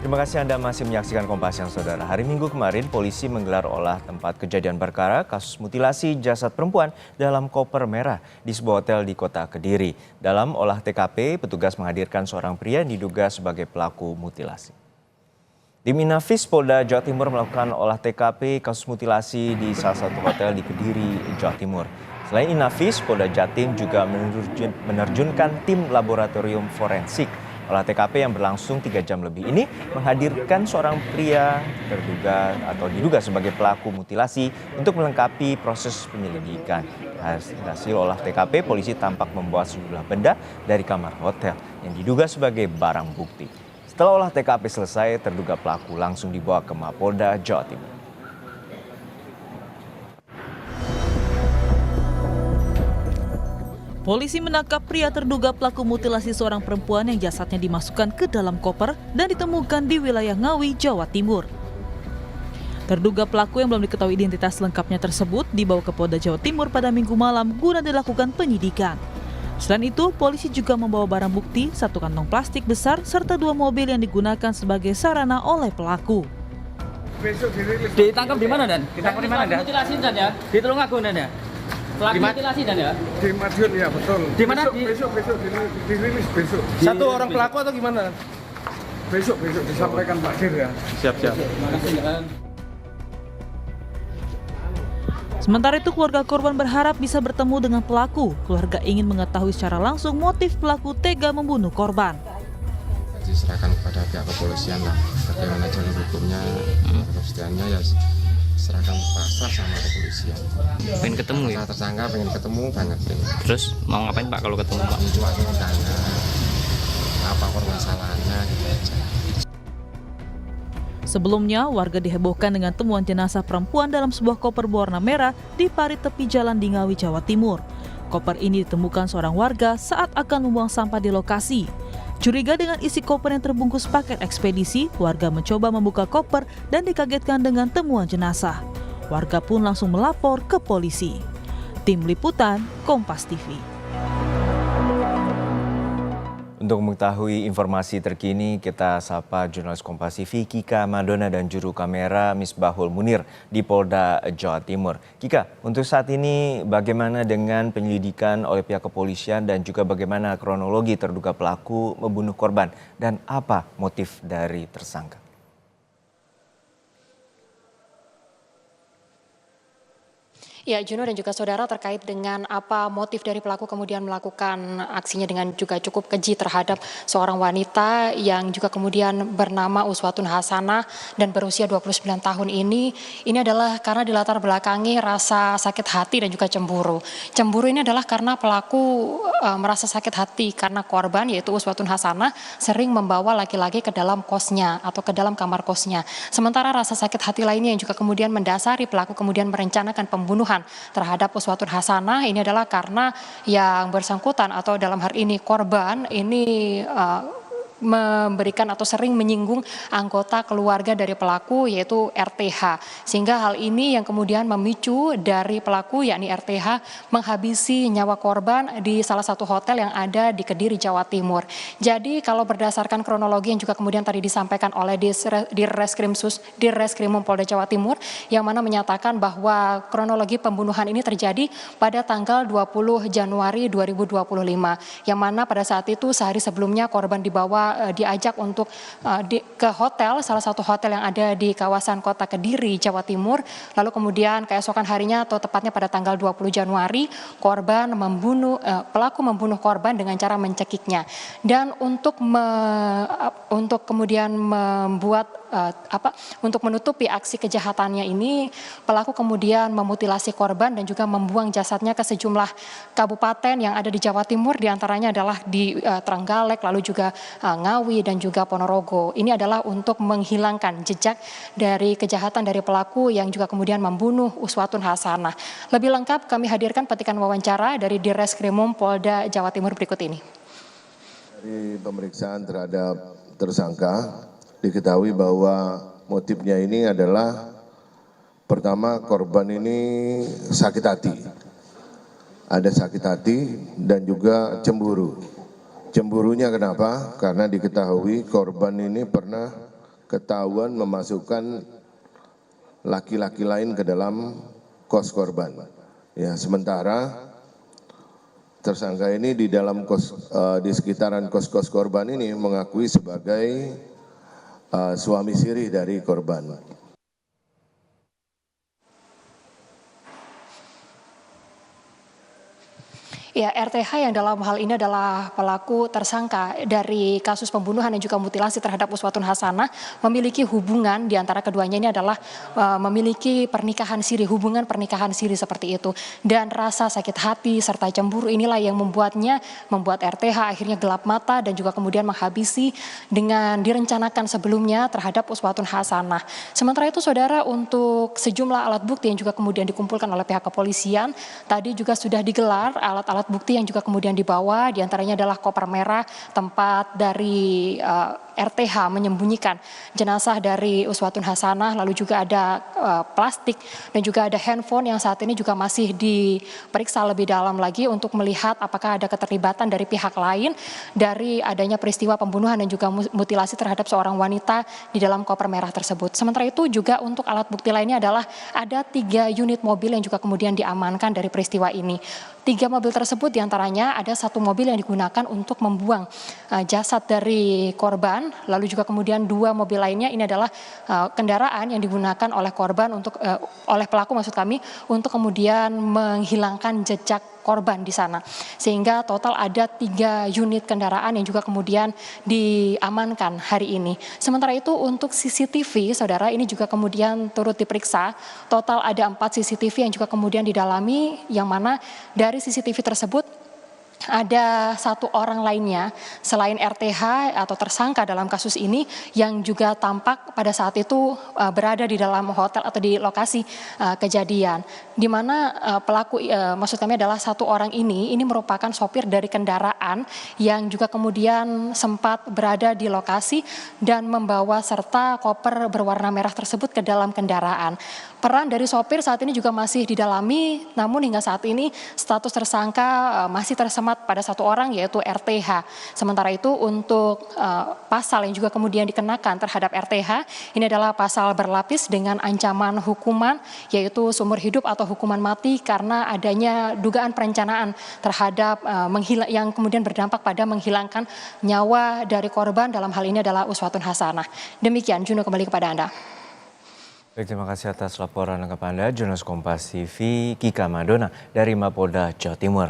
Terima kasih Anda masih menyaksikan Kompas Siang, Saudara. Hari Minggu kemarin, polisi menggelar olah tempat kejadian perkara kasus mutilasi jasad perempuan dalam koper merah di sebuah hotel di kota Kediri. Dalam olah TKP, petugas menghadirkan seorang pria yang diduga sebagai pelaku mutilasi. Tim Inafis Polda Jawa Timur melakukan olah TKP kasus mutilasi di salah satu hotel di Kediri, Jawa Timur. Selain Inafis, Polda Jatim juga menerjunkan tim laboratorium forensik. Olah TKP yang berlangsung 3 jam lebih ini menghadirkan seorang pria terduga atau diduga sebagai pelaku mutilasi untuk melengkapi proses penyelidikan. Hasil olah TKP, polisi tampak membawa sejumlah benda dari kamar hotel yang diduga sebagai barang bukti. Setelah olah TKP selesai, terduga pelaku langsung dibawa ke Mapolda Jawa Timur. Polisi menangkap pria terduga pelaku mutilasi seorang perempuan yang jasadnya dimasukkan ke dalam koper dan ditemukan di wilayah Ngawi, Jawa Timur. Terduga pelaku yang belum diketahui identitas lengkapnya tersebut dibawa ke Polda Jawa Timur pada Minggu malam guna dilakukan penyidikan. Selain itu, polisi juga membawa barang bukti, 1 kantong plastik besar, serta 2 mobil yang digunakan sebagai sarana oleh pelaku. Ditangkap di mana, Dan? Ditangkap di mana, Dan? Mutilasi, Dan, ya? Di Tulungagung, Dan, ya? Pelaku mutilasi, Dan, ya? Di Madiun, ya betul. Di mana? Besok dirilis besok. Satu orang pelaku atau gimana? Besok disampaikan Pak Dir, ya. Siap. Terima kasih, Dan. Sementara itu, keluarga korban berharap bisa bertemu dengan pelaku. Keluarga ingin mengetahui secara langsung motif pelaku tega membunuh korban. Diserahkan kepada pihak kepolisian lah, bagaimana jalur hukumnya, kepastiannya ya serahkan pasar sama kepolisian. Pengen ketemu ya? Tersangka pengen ketemu banget. Terus mau ngapain Pak kalau ketemu Pak? Cuma ingin tanya apa korban salahnya gitu aja. Sebelumnya, warga dihebohkan dengan temuan jenazah perempuan dalam sebuah koper berwarna merah di parit tepi jalan di Ngawi, Jawa Timur. Koper ini ditemukan seorang warga saat akan membuang sampah di lokasi. Curiga dengan isi koper yang terbungkus paket ekspedisi, warga mencoba membuka koper dan dikagetkan dengan temuan jenazah. Warga pun langsung melapor ke polisi. Tim Liputan, Kompas TV. Untuk mengetahui informasi terkini, kita sapa jurnalis Kompas TV Kika Madona dan juru kamera Misbahul Munir di Polda Jawa Timur. Kika, untuk saat ini bagaimana dengan penyelidikan oleh pihak kepolisian dan juga bagaimana kronologi terduga pelaku membunuh korban dan apa motif dari tersangka? Ya, Juno dan juga saudara, terkait dengan apa motif dari pelaku kemudian melakukan aksinya dengan juga cukup keji terhadap seorang wanita yang juga kemudian bernama Uswatun Hasanah dan berusia 29 tahun ini adalah karena dilatar belakangi rasa sakit hati dan juga cemburu. Cemburu ini adalah karena pelaku merasa sakit hati karena korban yaitu Uswatun Hasanah sering membawa laki-laki ke dalam kosnya atau ke dalam kamar kosnya. Sementara rasa sakit hati lainnya yang juga kemudian mendasari pelaku kemudian merencanakan pembunuhan terhadap Uswatun Hasanah ini adalah karena yang bersangkutan atau dalam hal ini korban ini memberikan atau sering menyinggung anggota keluarga dari pelaku yaitu RTH, sehingga hal ini yang kemudian memicu dari pelaku yakni RTH menghabisi nyawa korban di salah satu hotel yang ada di Kediri, Jawa Timur. Jadi kalau berdasarkan kronologi yang juga kemudian tadi disampaikan oleh Dirreskrimum Polda Jawa Timur yang mana menyatakan bahwa kronologi pembunuhan ini terjadi pada tanggal 20 Januari 2025 yang mana pada saat itu sehari sebelumnya korban diajak untuk ke hotel, salah satu hotel yang ada di kawasan kota Kediri, Jawa Timur. Lalu kemudian keesokan harinya atau tepatnya pada tanggal 20 Januari, pelaku membunuh korban dengan cara mencekiknya. Dan untuk kemudian untuk menutupi aksi kejahatannya ini, pelaku kemudian memutilasi korban dan juga membuang jasadnya ke sejumlah kabupaten yang ada di Jawa Timur, diantaranya adalah di Trenggalek, lalu juga Ngawi dan juga Ponorogo. Ini adalah untuk menghilangkan jejak dari kejahatan dari pelaku yang juga kemudian membunuh Uswatun Hasanah. Lebih lengkap kami hadirkan petikan wawancara dari Dirreskrimum Polda Jawa Timur berikut ini. Dari pemeriksaan terhadap tersangka diketahui bahwa motifnya ini adalah pertama korban ini sakit hati. Ada sakit hati dan juga cemburu. Cemburunya kenapa? Karena diketahui korban ini pernah ketahuan memasukkan laki-laki lain ke dalam kos korban. Ya, sementara tersangka ini di dalam di sekitaran kos-kos korban ini mengakui sebagai suami siri dari korban. Ya, RTH yang dalam hal ini adalah pelaku tersangka dari kasus pembunuhan dan juga mutilasi terhadap Uswatun Hasanah memiliki hubungan di antara keduanya ini adalah memiliki pernikahan siri, hubungan pernikahan siri seperti itu. Dan rasa sakit hati serta cemburu inilah yang membuat RTH akhirnya gelap mata dan juga kemudian menghabisi dengan direncanakan sebelumnya terhadap Uswatun Hasanah. Sementara itu saudara, untuk sejumlah alat bukti yang juga kemudian dikumpulkan oleh pihak kepolisian, tadi juga sudah digelar alat-alat bukti yang juga kemudian dibawa, diantaranya adalah koper merah tempat dari RTH menyembunyikan jenazah dari Uswatun Hasanah, lalu juga ada plastik dan juga ada handphone yang saat ini juga masih diperiksa lebih dalam lagi untuk melihat apakah ada keterlibatan dari pihak lain dari adanya peristiwa pembunuhan dan juga mutilasi terhadap seorang wanita di dalam koper merah tersebut. Sementara itu juga untuk alat bukti lainnya adalah ada 3 unit mobil yang juga kemudian diamankan dari peristiwa ini. 3 mobil tersebut diantaranya ada 1 mobil yang digunakan untuk membuang jasad dari korban, lalu juga kemudian 2 mobil lainnya ini adalah kendaraan yang digunakan oleh korban oleh pelaku maksud kami untuk kemudian menghilangkan jejak korban di sana. Sehingga total ada 3 unit kendaraan yang juga kemudian diamankan hari ini. Sementara itu untuk CCTV, saudara, ini juga kemudian turut diperiksa. Total ada 4 CCTV yang juga kemudian didalami, yang mana dari CCTV tersebut ada 1 orang lainnya selain RTH atau tersangka dalam kasus ini yang juga tampak pada saat itu berada di dalam hotel atau di lokasi kejadian, di mana pelaku maksud kami adalah 1 orang ini merupakan sopir dari kendaraan yang juga kemudian sempat berada di lokasi dan membawa serta koper berwarna merah tersebut ke dalam kendaraan. Peran dari sopir saat ini juga masih didalami, namun hingga saat ini status tersangka masih tersemat pada 1 orang yaitu RTH. Sementara itu untuk pasal yang juga kemudian dikenakan terhadap RTH ini adalah pasal berlapis dengan ancaman hukuman yaitu seumur hidup atau hukuman mati karena adanya dugaan perencanaan terhadap yang kemudian berdampak pada menghilangkan nyawa dari korban, dalam hal ini adalah Uswatun Hasanah. Demikian, Juno, kembali kepada Anda. Baik, terima kasih atas laporan lengkap Anda, jurnalis Kompas TV Kika Madona dari Mapolda Jawa Timur.